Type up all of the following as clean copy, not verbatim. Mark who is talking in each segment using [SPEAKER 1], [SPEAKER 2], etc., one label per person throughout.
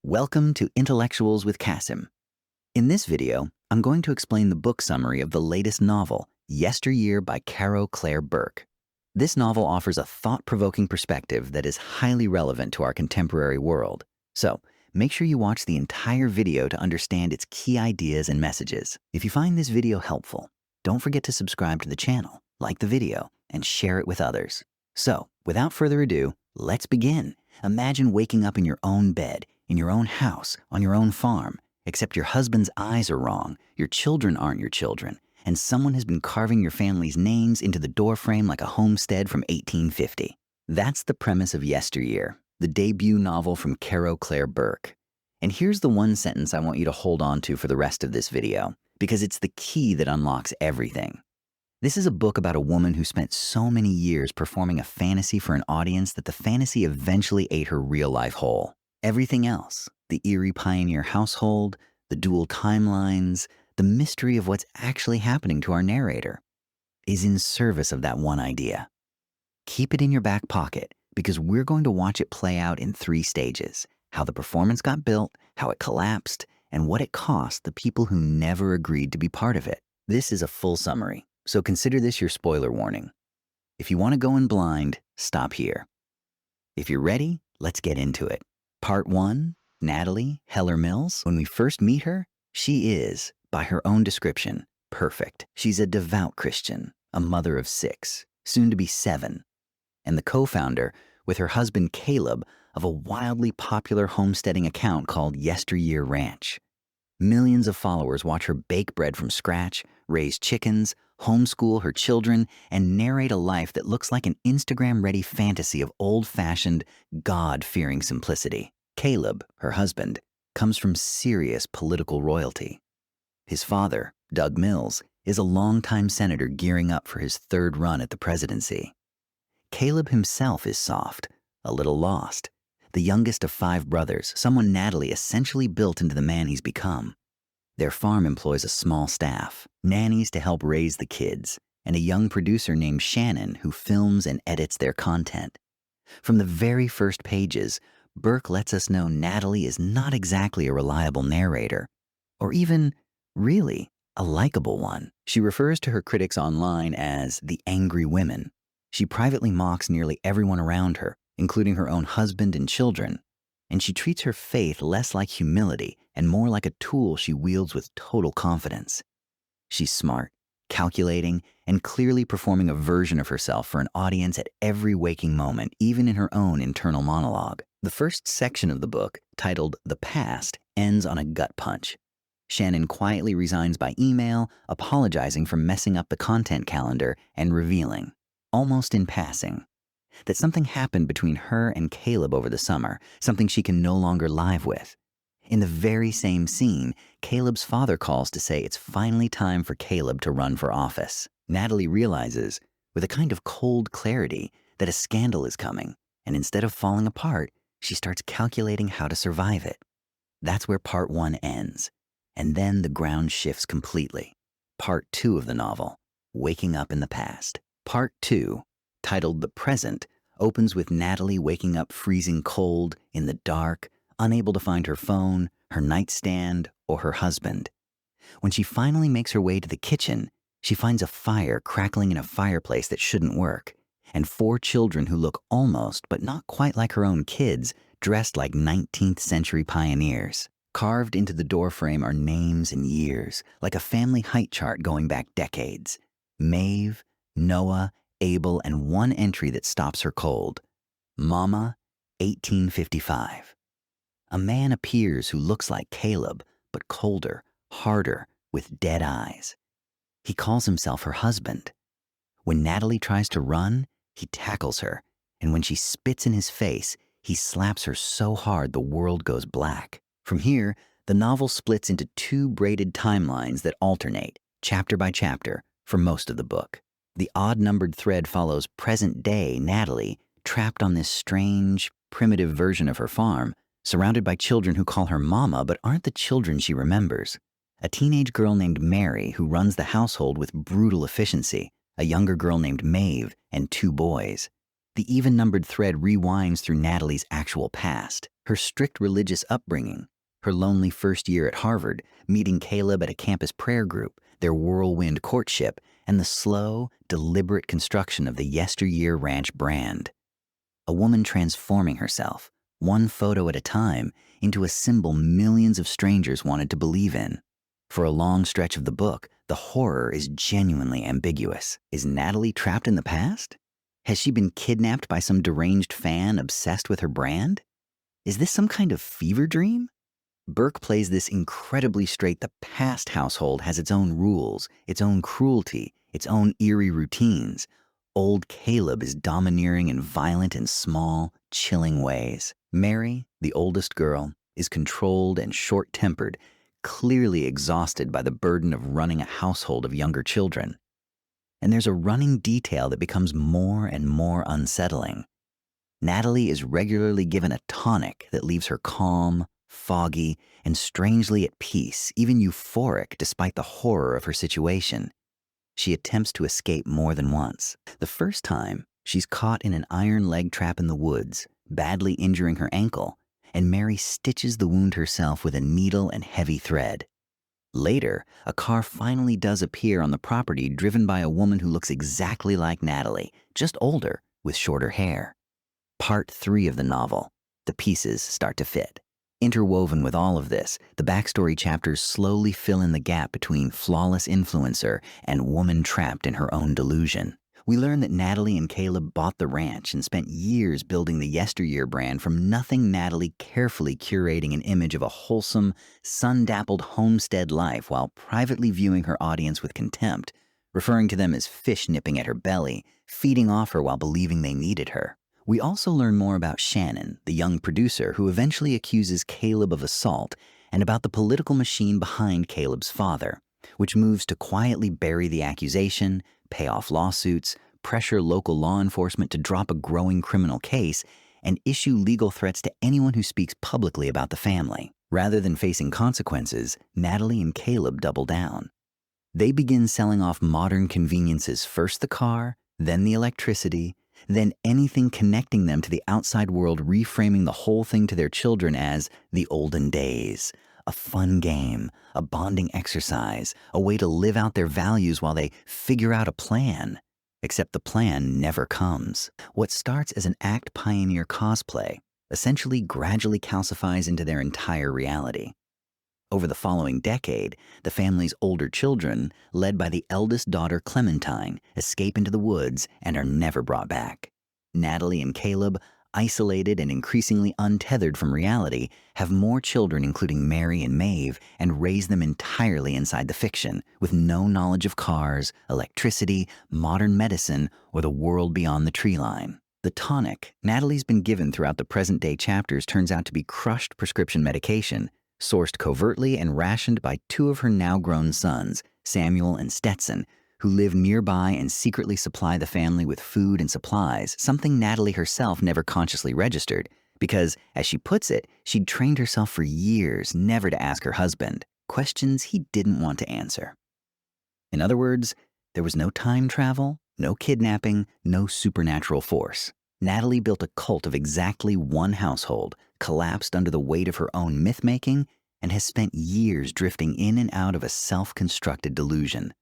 [SPEAKER 1] Welcome to Intellectuals with Kasim. In this video, I'm going to explain the book summary of the latest novel, Yesteryear by Caro Burke. This novel offers a thought-provoking perspective that is highly relevant to our contemporary world. So, make sure you watch the entire video to understand its key ideas and messages. If you find this video helpful, don't forget to subscribe to the channel, like the video, and share it with others. So, without further ado, let's begin. Imagine waking up in your own bed, in your own house, on your own farm, except your husband's eyes are wrong, your children aren't your children, and someone has been carving your family's names into the doorframe like a homestead from 1850. That's the premise of Yesteryear, the debut novel from Caro Burke. And here's the one sentence I want you to hold on to for the rest of this video, because it's the key that unlocks everything. This is a book about a woman who spent so many years performing a fantasy for an audience that the fantasy eventually ate her real life whole. Everything else, the eerie pioneer household, the dual timelines, the mystery of what's actually happening to our narrator, is in service of that one idea. Keep it in your back pocket, because we're going to watch it play out in 3 stages: how the performance got built, how it collapsed, and what it cost the people who never agreed to be part of it. This is a full summary, so consider this your spoiler warning. If you want to go in blind, stop here. If you're ready, let's get into it. Part 1, Natalie Heller Mills. When we first meet her, she is, by her own description, perfect. She's a devout Christian, a mother of 6, soon to be 7, and the co-founder, with her husband Caleb, of a wildly popular homesteading account called Yesteryear Ranch. Millions of followers watch her bake bread from scratch, raise chickens, homeschool her children, and narrate a life that looks like an Instagram-ready fantasy of old-fashioned, God-fearing simplicity. Caleb, her husband, comes from serious political royalty. His father, Doug Mills, is a longtime senator gearing up for his 3rd run at the presidency. Caleb himself is soft, a little lost, the youngest of 5 brothers, someone Natalie essentially built into the man he's become. Their farm employs a small staff, nannies to help raise the kids, and a young producer named Shannon who films and edits their content. From the very first pages, Burke lets us know Natalie is not exactly a reliable narrator, or even, really, a likable one. She refers to her critics online as the angry women. She privately mocks nearly everyone around her, including her own husband and children, and she treats her faith less like humility and more like a tool she wields with total confidence. She's smart, calculating, and clearly performing a version of herself for an audience at every waking moment, even in her own internal monologue. The first section of the book, titled The Past, ends on a gut punch. Shannon quietly resigns by email, apologizing for messing up the content calendar and revealing, almost in passing, that something happened between her and Caleb over the summer, something she can no longer live with. In the very same scene, Caleb's father calls to say it's finally time for Caleb to run for office. Natalie realizes, with a kind of cold clarity, that a scandal is coming, and instead of falling apart, she starts calculating how to survive it. That's where part 1 ends, and then the ground shifts completely. Part 2 of the novel, Waking Up in the Past. Part 2, titled The Present, opens with Natalie waking up freezing cold, in the dark, unable to find her phone, her nightstand, or her husband. When she finally makes her way to the kitchen, she finds a fire crackling in a fireplace that shouldn't work, and 4 children who look almost, but not quite like her own kids, dressed like 19th century pioneers. Carved into the doorframe are names and years, like a family height chart going back decades. Maeve, Noah, Abel, and one entry that stops her cold. Mama, 1855. A man appears who looks like Caleb, but colder, harder, with dead eyes. He calls himself her husband. When Natalie tries to run, he tackles her, and when she spits in his face, he slaps her so hard the world goes black. From here, the novel splits into 2 braided timelines that alternate, chapter by chapter, for most of the book. The odd-numbered thread follows present-day Natalie, trapped on this strange, primitive version of her farm, surrounded by children who call her Mama but aren't the children she remembers. A teenage girl named Mary who runs the household with brutal efficiency, a younger girl named Maeve, and 2 boys. The even-numbered thread rewinds through Natalie's actual past, Her strict religious upbringing, her lonely first year at Harvard, meeting Caleb at a campus prayer group, their whirlwind courtship, and the slow, deliberate construction of the Yesteryear Ranch brand. A woman transforming herself, one photo at a time, into a symbol millions of strangers wanted to believe in. For a long stretch of the book, the horror is genuinely ambiguous. Is Natalie trapped in the past? Has she been kidnapped by some deranged fan obsessed with her brand? Is this some kind of fever dream? Burke plays this incredibly straight. The past household has its own rules, its own cruelty, its own eerie routines. Old Caleb is domineering and violent in small, chilling ways. Mary, the oldest girl, is controlled and short-tempered, clearly exhausted by the burden of running a household of younger children. And there's a running detail that becomes more and more unsettling. Natalie is regularly given a tonic that leaves her calm, foggy, and strangely at peace, even euphoric despite the horror of her situation. She attempts to escape more than once. The first time, she's caught in an iron leg trap in the woods, badly injuring her ankle, and Mary stitches the wound herself with a needle and heavy thread. Later, a car finally does appear on the property driven by a woman who looks exactly like Natalie, just older, with shorter hair. Part 3 of the novel, the pieces start to fit. Interwoven with all of this, the backstory chapters slowly fill in the gap between flawless influencer and woman trapped in her own delusion. We learn that Natalie and Caleb bought the ranch and spent years building the Yesteryear brand from nothing. Natalie carefully curating an image of a wholesome, sun-dappled homestead life while privately viewing her audience with contempt, referring to them as fish nipping at her belly, feeding off her while believing they needed her. We also learn more about Shannon, the young producer who eventually accuses Caleb of assault, and about the political machine behind Caleb's father, which moves to quietly bury the accusation, pay off lawsuits, pressure local law enforcement to drop a growing criminal case, and issue legal threats to anyone who speaks publicly about the family. Rather than facing consequences, Natalie and Caleb double down. They begin selling off modern conveniences, first the car, then the electricity, then anything connecting them to the outside world, reframing the whole thing to their children as the olden days, a fun game, a bonding exercise, a way to live out their values while they figure out a plan. Except the plan never comes. What starts as an act pioneer cosplay essentially gradually calcifies into their entire reality. Over the following decade, the family's older children, led by the eldest daughter Clementine, escape into the woods and are never brought back. Natalie and Caleb, isolated and increasingly untethered from reality, have more children including Mary and Maeve and raise them entirely inside the fiction, with no knowledge of cars, electricity, modern medicine, or the world beyond the tree line. The tonic Natalie's been given throughout the present-day chapters turns out to be crushed prescription medication, sourced covertly and rationed by 2 of her now-grown sons, Samuel and Stetson, who live nearby and secretly supply the family with food and supplies, something Natalie herself never consciously registered, because, as she puts it, she'd trained herself for years never to ask her husband questions he didn't want to answer. In other words, there was no time travel, no kidnapping, no supernatural force. Natalie built a cult of exactly one household, collapsed under the weight of her own myth-making, and has spent years drifting in and out of a self-constructed delusion.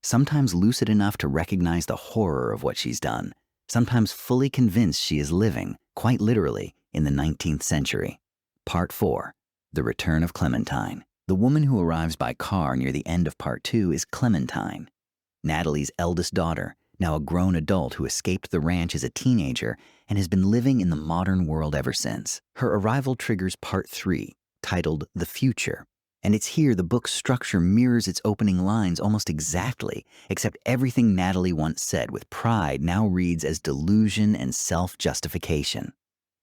[SPEAKER 1] Sometimes lucid enough to recognize the horror of what she's done, sometimes fully convinced she is living, quite literally, in the 19th century. Part 4. The Return of Clementine. The woman who arrives by car near the end of Part 2 is Clementine, Natalie's eldest daughter, now a grown adult who escaped the ranch as a teenager and has been living in the modern world ever since. Her arrival triggers Part 3, titled The Future, and it's here the book's structure mirrors its opening lines almost exactly, except everything Natalie once said with pride now reads as delusion and self-justification.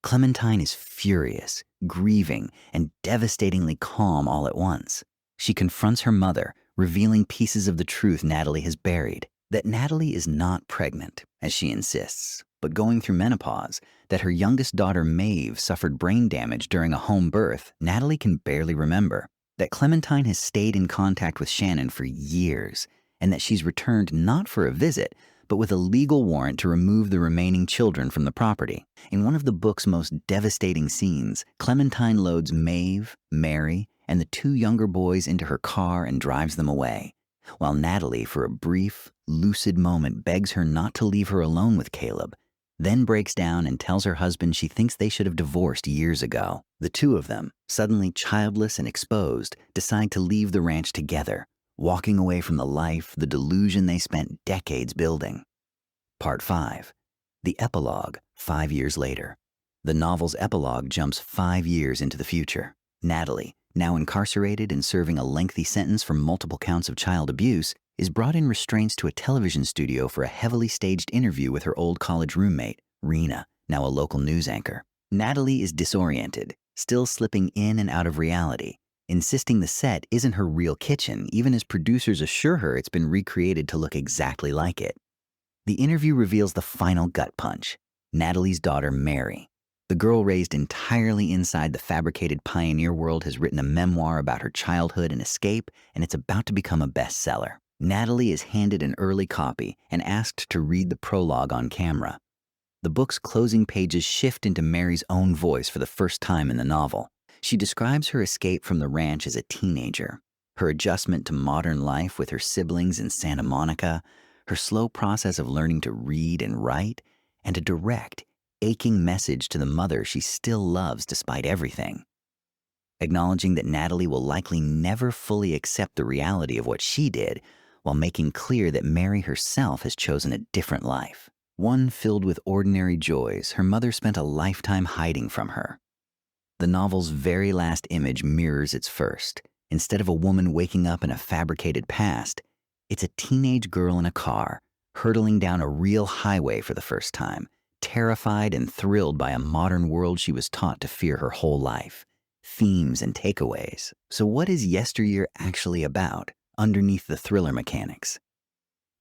[SPEAKER 1] Clementine is furious, grieving, and devastatingly calm all at once. She confronts her mother, revealing pieces of the truth Natalie has buried. That Natalie is not pregnant, as she insists, but going through menopause, that her youngest daughter Maeve suffered brain damage during a home birth Natalie can barely remember, that Clementine has stayed in contact with Shannon for years, and that she's returned not for a visit, but with a legal warrant to remove the remaining children from the property. In one of the book's most devastating scenes, Clementine loads Maeve, Mary, and the two younger boys into her car and drives them away, while Natalie, for a brief, lucid moment, begs her not to leave her alone with Caleb, then breaks down and tells her husband she thinks they should have divorced years ago. The two of them, suddenly childless and exposed, decide to leave the ranch together, walking away from the life, the delusion they spent decades building. Part 5. The epilogue, 5 years later. The novel's epilogue jumps 5 years into the future. Natalie, now incarcerated and serving a lengthy sentence for multiple counts of child abuse, is brought in restraints to a television studio for a heavily staged interview with her old college roommate, Rena, now a local news anchor. Natalie is disoriented, still slipping in and out of reality, insisting the set isn't her real kitchen, even as producers assure her it's been recreated to look exactly like it. The interview reveals the final gut punch: Natalie's daughter, Mary. The girl raised entirely inside the fabricated pioneer world has written a memoir about her childhood and escape, and it's about to become a bestseller. Natalie is handed an early copy and asked to read the prologue on camera. The book's closing pages shift into Mary's own voice for the first time in the novel. She describes her escape from the ranch as a teenager, her adjustment to modern life with her siblings in Santa Monica, her slow process of learning to read and write, and a direct, aching message to the mother she still loves despite everything. Acknowledging that Natalie will likely never fully accept the reality of what she did, while making clear that Mary herself has chosen a different life, one filled with ordinary joys her mother spent a lifetime hiding from her. The novel's very last image mirrors its first. Instead of a woman waking up in a fabricated past, it's a teenage girl in a car, hurtling down a real highway for the first time, terrified and thrilled by a modern world she was taught to fear her whole life. Themes and takeaways. So what is Yesteryear actually about, underneath the thriller mechanics?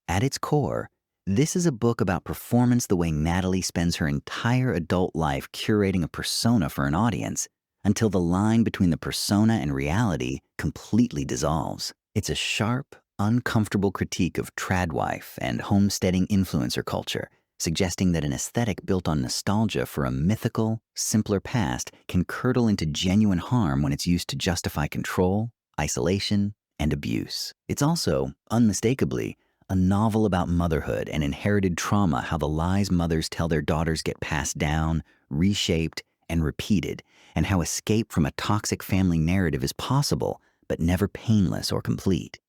[SPEAKER 1] At its core, this is a book about performance the way Natalie spends her entire adult life curating a persona for an audience, until the line between the persona and reality completely dissolves. It's a sharp, uncomfortable critique of tradwife and homesteading influencer culture, suggesting that an aesthetic built on nostalgia for a mythical, simpler past can curdle into genuine harm when it's used to justify control, isolation, and abuse. It's also, unmistakably, a novel about motherhood and inherited trauma, how the lies mothers tell their daughters get passed down, reshaped, and repeated, and how escape from a toxic family narrative is possible, but never painless or complete.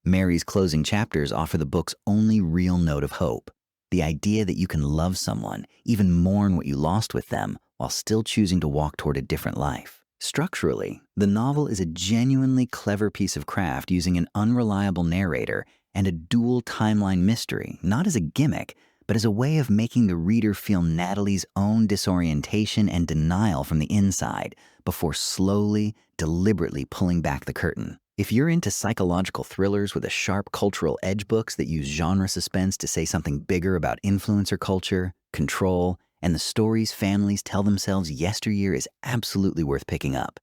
[SPEAKER 1] Mary's closing chapters offer the book's only real note of hope: the idea that you can love someone, even mourn what you lost with them, while still choosing to walk toward a different life. Structurally, the novel is a genuinely clever piece of craft, using an unreliable narrator and a dual timeline mystery, not as a gimmick, but as a way of making the reader feel Natalie's own disorientation and denial from the inside, before slowly, deliberately pulling back the curtain. If you're into psychological thrillers with a sharp cultural edge, books that use genre suspense to say something bigger about influencer culture, control, and the stories families tell themselves, Yesteryear is absolutely worth picking up.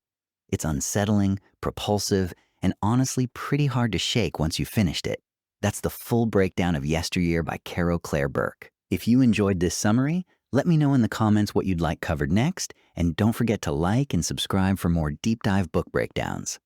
[SPEAKER 1] It's unsettling, propulsive, and honestly pretty hard to shake once you've finished it. That's the full breakdown of Yesteryear by Caro Burke. If you enjoyed this summary, let me know in the comments what you'd like covered next, and don't forget to like and subscribe for more deep dive book breakdowns.